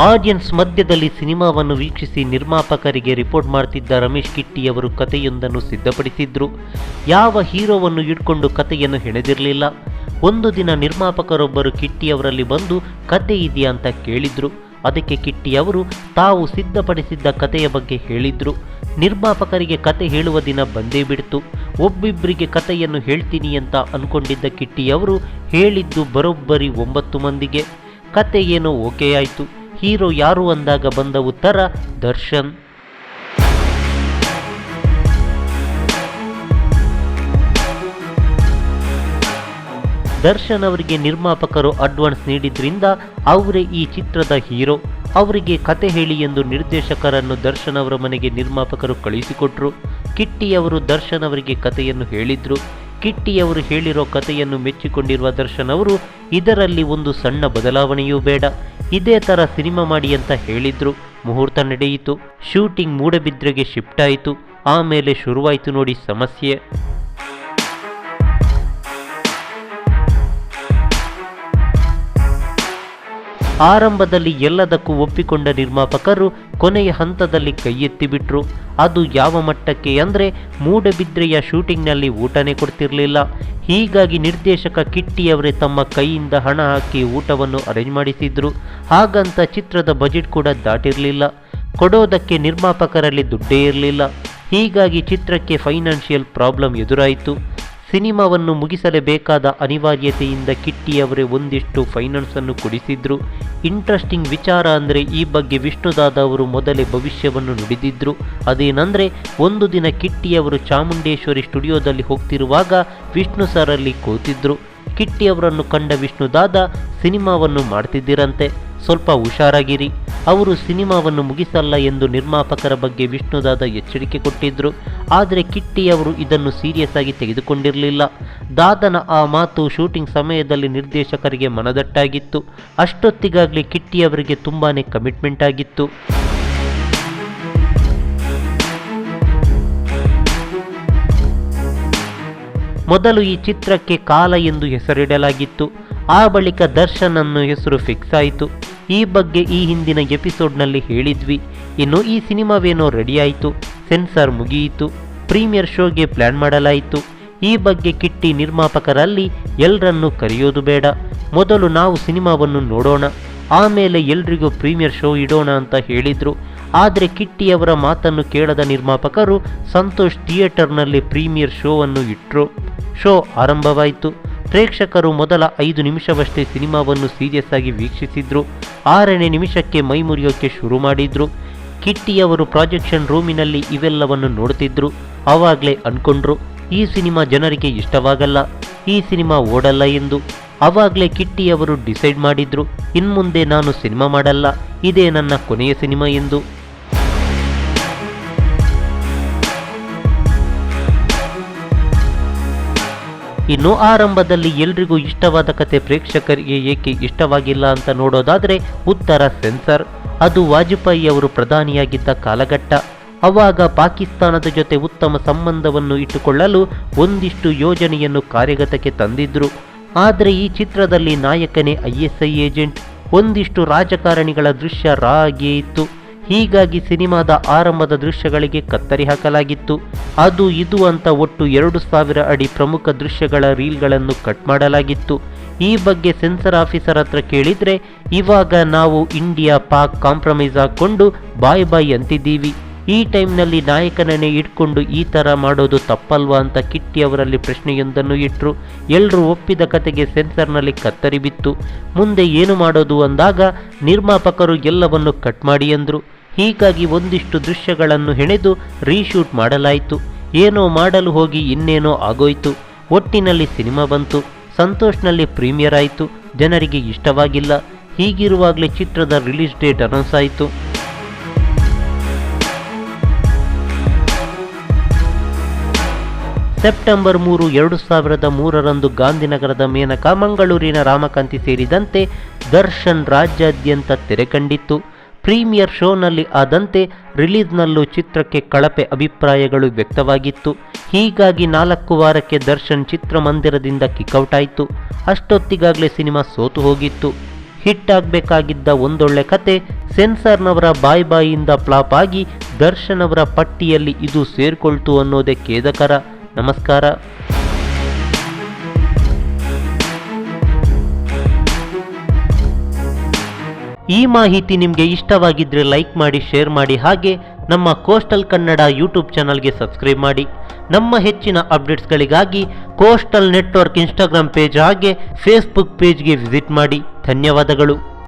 Audience ಮಧ್ಯದಲ್ಲಿ ಸಿನಿಮಾವನ್ನು ವೀಕ್ಷಿಸಿ ನಿರ್ಮಾಪಕರಿಗೆ ರಿಪೋರ್ಟ್ ಮಾಡ್ತಿದ್ದ ರಮೇಶ್ ಕಿಟ್ಟಿಯವರು ಕಥೆಯೊಂದನ್ನು ಸಿದ್ಧಪಡಿಸಿದ್ರು. ಯಾವ ಹೀರೋವನ್ನು ಇಟ್ಕೊಂಡು ಕಥೆಯನ್ನು ಹೆಣೆದಿರಲಿಲ್ಲ. ಒಂದು ದಿನ ನಿರ್ಮಾಪಕರೊಬ್ಬರು ಕಿಟ್ಟಿಯವರಲ್ಲಿ ಬಂದು ಕತೆ ಇದೆಯಾ ಅಂತ ಕೇಳಿದ್ರು. ಅದಕ್ಕೆ ಕಿಟ್ಟಿಯವರು ತಾವು ಸಿದ್ಧಪಡಿಸಿದ್ದ ಕಥೆಯ ಬಗ್ಗೆ ಹೇಳಿದ್ರು. ನಿರ್ಮಾಪಕರಿಗೆ ಕತೆ ಹೇಳುವ ದಿನ ಬಂದೇ ಬಿಡ್ತು. ಒಬ್ಬಿಬ್ಬರಿಗೆ ಕಥೆಯನ್ನು ಹೇಳ್ತೀನಿ ಅಂತ ಅನ್ಕೊಂಡಿದ್ದ ಕಿಟ್ಟಿಯವರು ಹೇಳಿದ್ದು ಬರೋಬ್ಬರಿ 9 ಮಂದಿಗೆ. ಕತೆ ಏನೋ ಓಕೆ ಆಯಿತು. ಹೀರೋ ಯಾರು ಅಂದಾಗ ಬಂದ ಉತ್ತರ ದರ್ಶನ್. ದರ್ಶನ್ ಅವರಿಗೆ ನಿರ್ಮಾಪಕರು ಅಡ್ವಾನ್ಸ್ ನೀಡಿದ್ರಿಂದ ಅವರೇ ಈ ಚಿತ್ರದ ಹೀರೋ. ಅವರಿಗೆ ಕತೆ ಹೇಳಿ ಎಂದು ನಿರ್ದೇಶಕರನ್ನು ದರ್ಶನ್ ಅವರ ಮನೆಗೆ ನಿರ್ಮಾಪಕರು ಕಳುಹಿಸಿಕೊಟ್ರು. ಕಿಟ್ಟಿಯವರು ದರ್ಶನ್ ಅವರಿಗೆ ಕಥೆಯನ್ನು ಹೇಳಿದ್ರು. ಕಿಟ್ಟಿಯವರು ಹೇಳಿರೋ ಕಥೆಯನ್ನು ಮೆಚ್ಚಿಕೊಂಡಿರುವ ದರ್ಶನ್ ಅವರು ಇದರಲ್ಲಿ ಒಂದು ಸಣ್ಣ ಬದಲಾವಣೆಯೂ ಬೇಡ, ಇದೇ ಥರ ಸಿನಿಮಾ ಮಾಡಿ ಅಂತ ಹೇಳಿದ್ರು. ಮುಹೂರ್ತ ನಡೆಯಿತು. ಶೂಟಿಂಗ್ ಮೂಡಬಿದ್ರೆಗೆ ಶಿಫ್ಟ್ ಆಯಿತು. ಆಮೇಲೆ ಶುರುವಾಯಿತು ನೋಡಿ ಸಮಸ್ಯೆ. ಆರಂಭದಲ್ಲಿ ಎಲ್ಲದಕ್ಕೂ ಒಪ್ಪಿಕೊಂಡ ನಿರ್ಮಾಪಕರು ಕೊನೆಯ ಹಂತದಲ್ಲಿ ಕೈ ಎತ್ತಿಬಿಟ್ರು. ಅದು ಯಾವ ಮಟ್ಟಕ್ಕೆ ಅಂದರೆ ಮೂಡಬಿದ್ರೆಯ ಶೂಟಿಂಗ್ನಲ್ಲಿ ಊಟನೇ ಕೊಡ್ತಿರ್ಲಿಲ್ಲ. ಹೀಗಾಗಿ ನಿರ್ದೇಶಕ ಕಿಟ್ಟಿಯವರೇ ತಮ್ಮ ಕೈಯಿಂದ ಹಣ ಹಾಕಿ ಊಟವನ್ನು ಅರೇಂಜ್ ಮಾಡಿಸಿದ್ರು. ಹಾಗಂತ ಚಿತ್ರದ ಬಜೆಟ್ ಕೂಡ ದಾಟಿರಲಿಲ್ಲ. ಕೊಡೋದಕ್ಕೆ ನಿರ್ಮಾಪಕರಲ್ಲಿ ದುಡ್ಡೇ ಇರಲಿಲ್ಲ. ಹೀಗಾಗಿ ಚಿತ್ರಕ್ಕೆ ಫೈನಾನ್ಷಿಯಲ್ ಪ್ರಾಬ್ಲಮ್ ಎದುರಾಯಿತು. ಸಿನಿಮಾವನ್ನು ಮುಗಿಸಲೇಬೇಕಾದ ಅನಿವಾರ್ಯತೆಯಿಂದ ಕಿಟ್ಟಿಯವರೇ ಒಂದಿಷ್ಟು ಫೈನಾನ್ಸನ್ನು ಕೊಡಿಸಿದ್ರು. ಇಂಟ್ರೆಸ್ಟಿಂಗ್ ವಿಚಾರ ಅಂದರೆ ಈ ಬಗ್ಗೆ ವಿಷ್ಣುದಾದ ಅವರು ಮೊದಲೇ ಭವಿಷ್ಯವನ್ನು ನುಡಿದಿದ್ರು. ಅದೇನೆಂದರೆ ಒಂದು ದಿನ ಕಿಟ್ಟಿಯವರು ಚಾಮುಂಡೇಶ್ವರಿ ಸ್ಟುಡಿಯೋದಲ್ಲಿ ಹೋಗ್ತಿರುವಾಗ ವಿಷ್ಣು ಸರಲ್ಲಿ ಕೂತಿದ್ರು. ಕಿಟ್ಟಿಯವರನ್ನು ಕಂಡ ವಿಷ್ಣುದಾದ ಸಿನಿಮಾವನ್ನು ಮಾಡ್ತಿದ್ದಿರಂತೆ, ಸ್ವಲ್ಪ ಹುಷಾರಾಗಿರಿ, ಅವರು ಸಿನಿಮಾವನ್ನು ಮುಗಿಸಲ್ಲ ಎಂದು ನಿರ್ಮಾಪಕರ ಬಗ್ಗೆ ವಿಷ್ಣುದಾದ ಎಚ್ಚರಿಕೆ ಕೊಟ್ಟಿದ್ರು. ಆದರೆ ಕಿಟ್ಟಿಯವರು ಇದನ್ನು ಸೀರಿಯಸ್ ಆಗಿ ತೆಗೆದುಕೊಂಡಿರಲಿಲ್ಲ. ದಾದನ ಆ ಮಾತು ಶೂಟಿಂಗ್ ಸಮಯದಲ್ಲಿ ನಿರ್ದೇಶಕರಿಗೆ ಮನದಟ್ಟಾಗಿತ್ತು. ಅಷ್ಟೊತ್ತಿಗಾಗಲೇ ಕಿಟ್ಟಿಯವರಿಗೆ ತುಂಬಾನೇ ಕಮಿಟ್ಮೆಂಟ್ ಆಗಿತ್ತು. ಮೊದಲು ಈ ಚಿತ್ರಕ್ಕೆ ಕಾಲ ಎಂದು ಹೆಸರಿಡಲಾಗಿತ್ತು. ಆ ಬಳಿಕ ದರ್ಶನ್ ಅನ್ನೋ ಹೆಸರು ಫಿಕ್ಸ್ ಆಯಿತು. ಈ ಬಗ್ಗೆ ಈ ಹಿಂದಿನ ಎಪಿಸೋಡ್ನಲ್ಲಿ ಹೇಳಿದ್ವಿ. ಇನ್ನು ಈ ಸಿನಿಮಾವೇನೋ ರೆಡಿ ಆಯಿತು, ಸೆನ್ಸಾರ್ ಮುಗಿಯಿತು, ಪ್ರೀಮಿಯರ್ ಶೋಗೆ ಪ್ಲ್ಯಾನ್ ಮಾಡಲಾಯಿತು. ಈ ಬಗ್ಗೆ ಕಿಟ್ಟಿ ನಿರ್ಮಾಪಕರಲ್ಲಿ ಎಲ್ಲರನ್ನೂ ಕರೆಯೋದು ಬೇಡ, ಮೊದಲು ನಾವು ಸಿನಿಮಾವನ್ನು ನೋಡೋಣ, ಆಮೇಲೆ ಎಲ್ರಿಗೂ ಪ್ರೀಮಿಯರ್ ಶೋ ಇಡೋಣ ಅಂತ ಹೇಳಿದರು. ಆದರೆ ಕಿಟ್ಟಿಯವರ ಮಾತನ್ನು ಕೇಳದ ನಿರ್ಮಾಪಕರು ಸಂತೋಷ್ ಥಿಯೇಟರ್ನಲ್ಲಿ ಪ್ರೀಮಿಯರ್ ಶೋವನ್ನು ಇಟ್ಟರು. ಶೋ ಆರಂಭವಾಯಿತು. ಪ್ರೇಕ್ಷಕರು ಮೊದಲ 5 ನಿಮಿಷವಷ್ಟೇ ಸಿನಿಮಾವನ್ನು ಸೀರಿಯಸ್ ಆಗಿ ವೀಕ್ಷಿಸಿದ್ರು. 6ನೇ ನಿಮಿಷಕ್ಕೆ ಮೈ ಮುರಿಯೋಕ್ಕೆ ಶುರು ಮಾಡಿದ್ರು. ಕಿಟ್ಟಿಯವರು ಪ್ರಾಜೆಕ್ಷನ್ ರೂಮಿನಲ್ಲಿ ಇವೆಲ್ಲವನ್ನು ನೋಡ್ತಿದ್ರು. ಆವಾಗಲೇ ಅನ್ಕೊಂಡ್ರು ಈ ಸಿನಿಮಾ ಜನರಿಗೆ ಇಷ್ಟವಾಗಲ್ಲ, ಈ ಸಿನಿಮಾ ಓಡಲ್ಲ ಎಂದು. ಆವಾಗಲೇ ಕಿಟ್ಟಿಯವರು ಡಿಸೈಡ್ ಮಾಡಿದ್ರು, ಇನ್ಮುಂದೆ ನಾನು ಸಿನಿಮಾ ಮಾಡಲ್ಲ, ಇದೇ ನನ್ನ ಕೊನೆಯ ಸಿನಿಮಾ ಎಂದು. ಇನ್ನು ಆರಂಭದಲ್ಲಿ ಎಲ್ರಿಗೂ ಇಷ್ಟವಾದ ಕತೆ ಪ್ರೇಕ್ಷಕರಿಗೆ ಏಕೆ ಇಷ್ಟವಾಗಿಲ್ಲ ಅಂತ ನೋಡೋದಾದರೆ ಉತ್ತರ ಸೆನ್ಸರ್. ಅದು ವಾಜಪೇಯಿ ಅವರು ಪ್ರಧಾನಿಯಾಗಿದ್ದ ಕಾಲಘಟ್ಟ. ಆವಾಗ ಪಾಕಿಸ್ತಾನದ ಜೊತೆ ಉತ್ತಮ ಸಂಬಂಧವನ್ನು ಇಟ್ಟುಕೊಳ್ಳಲು ಒಂದಿಷ್ಟು ಯೋಜನೆಯನ್ನು ಕಾರ್ಯಗತಕ್ಕೆ ತಂದಿದ್ರು. ಆದರೆ ಈ ಚಿತ್ರದಲ್ಲಿ ನಾಯಕನೇ ISI ಏಜೆಂಟ್. ಒಂದಿಷ್ಟು ರಾಜಕಾರಣಿಗಳ ದೃಶ್ಯ ರಾ ಆಗಿಯೇ ಇತ್ತು. ಹೀಗಾಗಿ ಸಿನಿಮಾದ ಆರಂಭದ ದೃಶ್ಯಗಳಿಗೆ ಕತ್ತರಿ ಹಾಕಲಾಗಿತ್ತು. ಅದು ಇದು ಅಂತ ಒಟ್ಟು 2000 ಅಡಿ ಪ್ರಮುಖ ದೃಶ್ಯಗಳ ರೀಲ್ಗಳನ್ನು ಕಟ್ ಮಾಡಲಾಗಿತ್ತು. ಈ ಬಗ್ಗೆ ಸೆನ್ಸರ್ ಆಫೀಸರ್ ಹತ್ರ ಕೇಳಿದ್ರೆ ಇವಾಗ ನಾವು ಇಂಡಿಯಾ ಪಾಕ್ ಕಾಂಪ್ರಮೈಸ್ ಹಾಕ್ಕೊಂಡು ಬಾಯ್ ಅಂತಿದ್ದೀವಿ, ಈ ಟೈಮ್ನಲ್ಲಿ ನಾಯಕನನ್ನೇ ಇಟ್ಕೊಂಡು ಈ ಥರ ಮಾಡೋದು ತಪ್ಪಲ್ವಾ ಅಂತ ಕಿಟ್ಟಿಯವರಲ್ಲಿ ಪ್ರಶ್ನೆಯೊಂದನ್ನು ಇಟ್ಟರು. ಎಲ್ಲರೂ ಒಪ್ಪಿದ ಕತೆಗೆ ಸೆನ್ಸರ್ನಲ್ಲಿ ಕತ್ತರಿ ಬಿತ್ತು. ಮುಂದೆ ಏನು ಮಾಡೋದು ಅಂದಾಗ ನಿರ್ಮಾಪಕರು ಎಲ್ಲವನ್ನು ಕಟ್ ಮಾಡಿ ಅಂದರು. ಹೀಗಾಗಿ ಒಂದಿಷ್ಟು ದೃಶ್ಯಗಳನ್ನು ಹೆಣೆದು ರೀಶೂಟ್ ಮಾಡಲಾಯಿತು. ಏನೋ ಮಾಡಲು ಹೋಗಿ ಇನ್ನೇನೋ ಆಗೋಯ್ತು. ಒಟ್ಟಿನಲ್ಲಿ ಸಿನಿಮಾ ಬಂತು. ಸಂತೋಷ್ನಲ್ಲಿ ಪ್ರೀಮಿಯರ್ ಆಯಿತು. ಜನರಿಗೆ ಇಷ್ಟವಾಗಿಲ್ಲ. ಹೀಗಿರುವಾಗಲೇ ಚಿತ್ರದ ರಿಲೀಸ್ ಡೇಟ್ ಅನೌನ್ಸ್ ಆಯಿತು. ಸೆಪ್ಟೆಂಬರ್ 3, 2003ರಂದು ಗಾಂಧಿನಗರದ ಮೇನಕ, ಮಂಗಳೂರಿನ ರಾಮಕಾಂತಿ ಸೇರಿದಂತೆ ದರ್ಶನ್ ರಾಜ್ಯಾದ್ಯಂತ ತೆರೆ ಕಂಡಿತ್ತು. ಪ್ರೀಮಿಯರ್ ಶೋನಲ್ಲಿ ಆದಂತೆ ರಿಲೀಸ್ನಲ್ಲೂ ಚಿತ್ರಕ್ಕೆ ಕಳಪೆ ಅಭಿಪ್ರಾಯಗಳು ವ್ಯಕ್ತವಾಗಿತ್ತು. ಹೀಗಾಗಿ 4 ವಾರಕ್ಕೆ ದರ್ಶನ್ ಚಿತ್ರಮಂದಿರದಿಂದ ಕಿಕ್ಔಟ್ ಆಯಿತು. ಅಷ್ಟೊತ್ತಿಗಾಗಲೇ ಸಿನಿಮಾ ಸೋತು ಹೋಗಿತ್ತು. ಹಿಟ್ ಆಗಬೇಕಾಗಿದ್ದ ಒಂದೊಳ್ಳೆ ಕತೆ ಸೆನ್ಸಾರ್ನವರ ಬಾಯಿಯಿಂದ ಫ್ಲಾಪ್ ಆಗಿ ದರ್ಶನ್ ಅವರ ಪಟ್ಟಿಯಲ್ಲಿ ಇದು ಸೇರ್ಕೊಳ್ತು ಅನ್ನೋದೇ ಖೇದಕರ. ನಮಸ್ಕಾರ. ಈ ಮಾಹಿತಿ ನಿಮಗೆ ಇಷ್ಟವಾಗಿದ್ದರೆ ಲೈಕ್ ಮಾಡಿ, ಶೇರ್ ಮಾಡಿ, ಹಾಗೆ ನಮ್ಮ ಕೋಸ್ಟಲ್ ಕನ್ನಡ ಯೂಟ್ಯೂಬ್ ಚಾನಲ್ಗೆ ಸಬ್ಸ್ಕ್ರೈಬ್ ಮಾಡಿ. ನಮ್ಮ ಹೆಚ್ಚಿನ ಅಪ್ಡೇಟ್ಸ್ಗಳಿಗಾಗಿ ಕೋಸ್ಟಲ್ ನೆಟ್ವರ್ಕ್ ಇನ್ಸ್ಟಾಗ್ರಾಮ್ ಪೇಜ್ ಹಾಗೆ ಫೇಸ್ಬುಕ್ ಪೇಜ್ಗೆ ವಿಸಿಟ್ ಮಾಡಿ. ಧನ್ಯವಾದಗಳು.